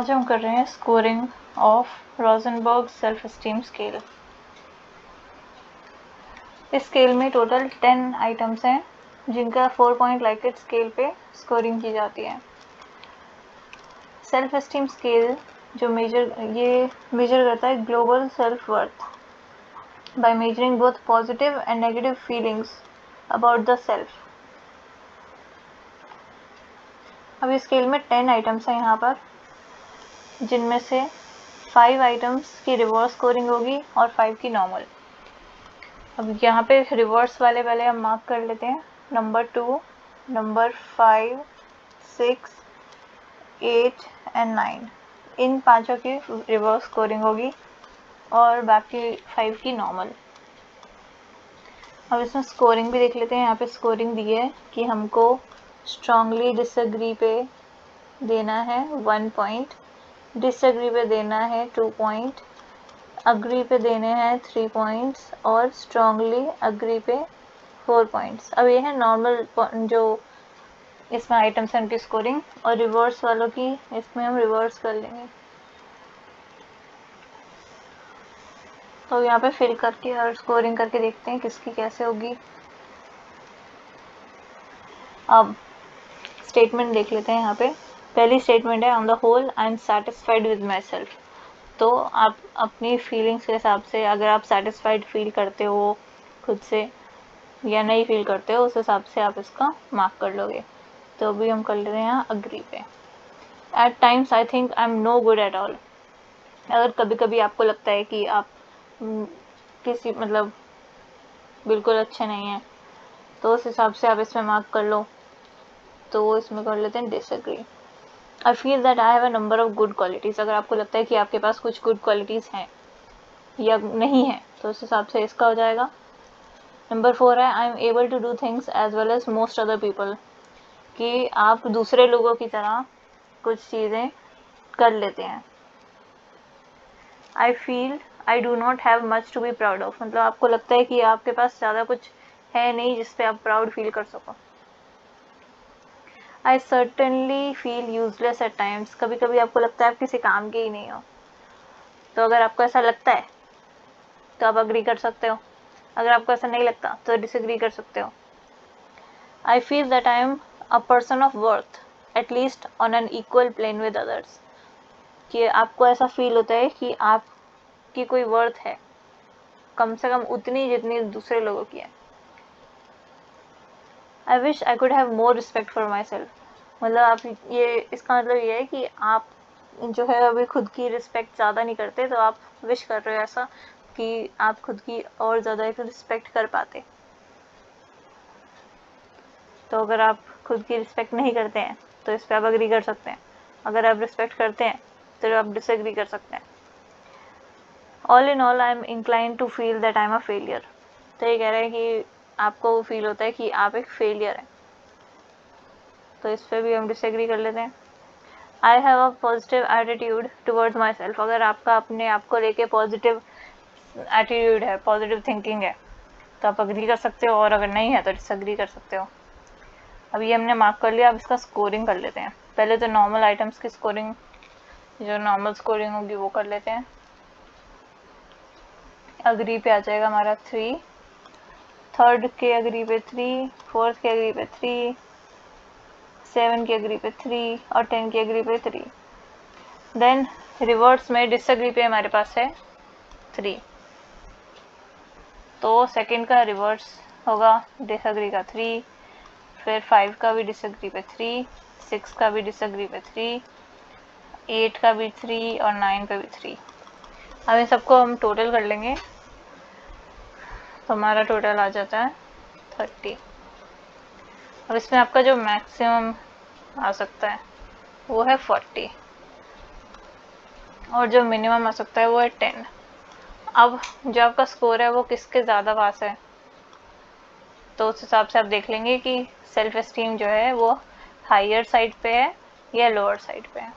आज हम कर रहे हैं scoring of Rosenberg self esteem scale. इस स्केल में टोटल 10 आइटम्स हैं जिनका 4 पॉइंट लाइकेट स्केल पे स्कोरिंग की जाती है। सेल्फ एस्टीम स्केल जो मेजर करता है global self worth by measuring both positive and negative feelings about the self. अब इस स्केल में 10 आइटम्स हैं यहाँ पर, जिनमें से 5 आइटम्स की रिवर्स स्कोरिंग होगी और 5 की नॉर्मल। अब यहाँ पे रिवर्स वाले पहले हम मार्क कर लेते हैं। नंबर 2, नंबर 5, 6, 8 एंड 9, इन पांचों की रिवर्स स्कोरिंग होगी और बाकी 5 की नॉर्मल। अब इसमें स्कोरिंग भी देख लेते हैं। यहाँ पे स्कोरिंग दी है कि हमको स्ट्रांगली डिसएग्री पे देना है 1 पॉइंट, डिसएग्री पे देना है 2 पॉइंट, अग्री पे देने हैं 3 पॉइंट्स और स्ट्रांगली अग्री पे 4 पॉइंट्स। अब ये है नॉर्मल जो इसमें आइटम्स हैं उनकी स्कोरिंग, और रिवर्स वालों की इसमें हम रिवर्स कर लेंगे। तो यहाँ पे फिल करके और स्कोरिंग करके देखते हैं किसकी कैसे होगी। अब स्टेटमेंट देख लेते हैं। यहाँ पे पहली स्टेटमेंट है, on the whole I am satisfied with myself. तो आप अपनी फीलिंग्स के हिसाब से, अगर आप सेटिस्फाइड फील करते हो खुद से या नहीं फील करते हो, उस हिसाब से आप इसका मार्क कर लोगे। तो अभी हम कर ले रहे हैं यहाँ अग्री पे। At times I think I am no good at all. अगर कभी कभी आपको लगता है कि आप किसी बिल्कुल अच्छे नहीं हैं, तो उस हिसाब से आप इसमें मार्क कर लो। तो इसमें कर लेते हैं disagree. I feel that I have a number of good qualities. अगर आपको लगता है कि आपके पास कुछ गुड क्वालिटीज़ हैं या नहीं है, तो उस हिसाब से इसका हो जाएगा। नंबर 4 है, I am able to do things as well as most other people, कि आप दूसरे लोगों की तरह कुछ चीज़ें कर लेते हैं। I feel I do not have much to be proud of, आपको लगता है कि आपके पास ज़्यादा कुछ है नहीं जिस पे आप प्राउड फील कर सको। I certainly feel useless at times, कभी कभी आपको लगता है आप किसी काम के ही नहीं हो। तो अगर आपको ऐसा लगता है तो आप अग्री कर सकते हो, अगर आपको ऐसा नहीं लगता तो डिसएग्री कर सकते हो। I feel that I am a person of worth at least on an equal plane with others, कि आपको ऐसा फील होता है कि आपकी कोई वर्थ है कम से कम उतनी जितनी दूसरे लोगों की है। I wish I could have more respect for my self, आप इसका मतलब ये है कि आप जो है अभी खुद की रिस्पेक्ट ज़्यादा नहीं करते, तो आप विश कर रहे हो ऐसा कि आप खुद की और ज़्यादा एक रिस्पेक्ट कर पाते। तो अगर आप खुद की रिस्पेक्ट नहीं करते हैं तो इस पर आप अग्री कर सकते हैं। अगर आप रिस्पेक्ट करते हैं तो आप डिसएग्री कर सकते हैं। All in all I am incline to feel that I am a failure. तो ये कह रहे हैं कि आपको फील होता है कि आप एक फेलियर हैं, तो इस पर भी हम डिसएग्री कर लेते हैं। I have a positive attitude towards my self, अगर आपका अपने आप को लेके पॉजिटिव एटीट्यूड है, पॉजिटिव थिंकिंग है, तो आप अग्री कर सकते हो, और अगर नहीं है तो डिसएग्री कर सकते हो। अब ये हमने मार्क कर लिया। अब इसका स्कोरिंग कर लेते हैं। पहले तो नॉर्मल आइटम्स की स्कोरिंग, जो नॉर्मल स्कोरिंग होगी वो कर लेते हैं। अग्री पे आ जाएगा हमारा 3, थर्ड के अग्री पे 3, फोर्थ के अग्री पे 3, 7 की अग्री पे 3 और 10 की अग्री पे 3। देन रिवर्स में डिसएग्री पे हमारे पास है 3, तो सेकंड का रिवर्स होगा डिसएग्री का 3, फिर 5 का भी डिसएग्री पे 3, 6 का भी डिसएग्री पे 3, 8 का भी 3 और 9 पे भी 3। अब इन सबको हम टोटल कर लेंगे तो हमारा टोटल आ जाता है 30। अब इसमें आपका जो मैक्सिमम आ सकता है वो है 40 और जो मिनिमम आ सकता है वो है 10। अब जो आपका स्कोर है वो किसके ज़्यादा पास है, तो उस हिसाब से आप देख लेंगे कि सेल्फ एस्टीम जो है वो हायर साइड पे है या लोअर साइड पे है।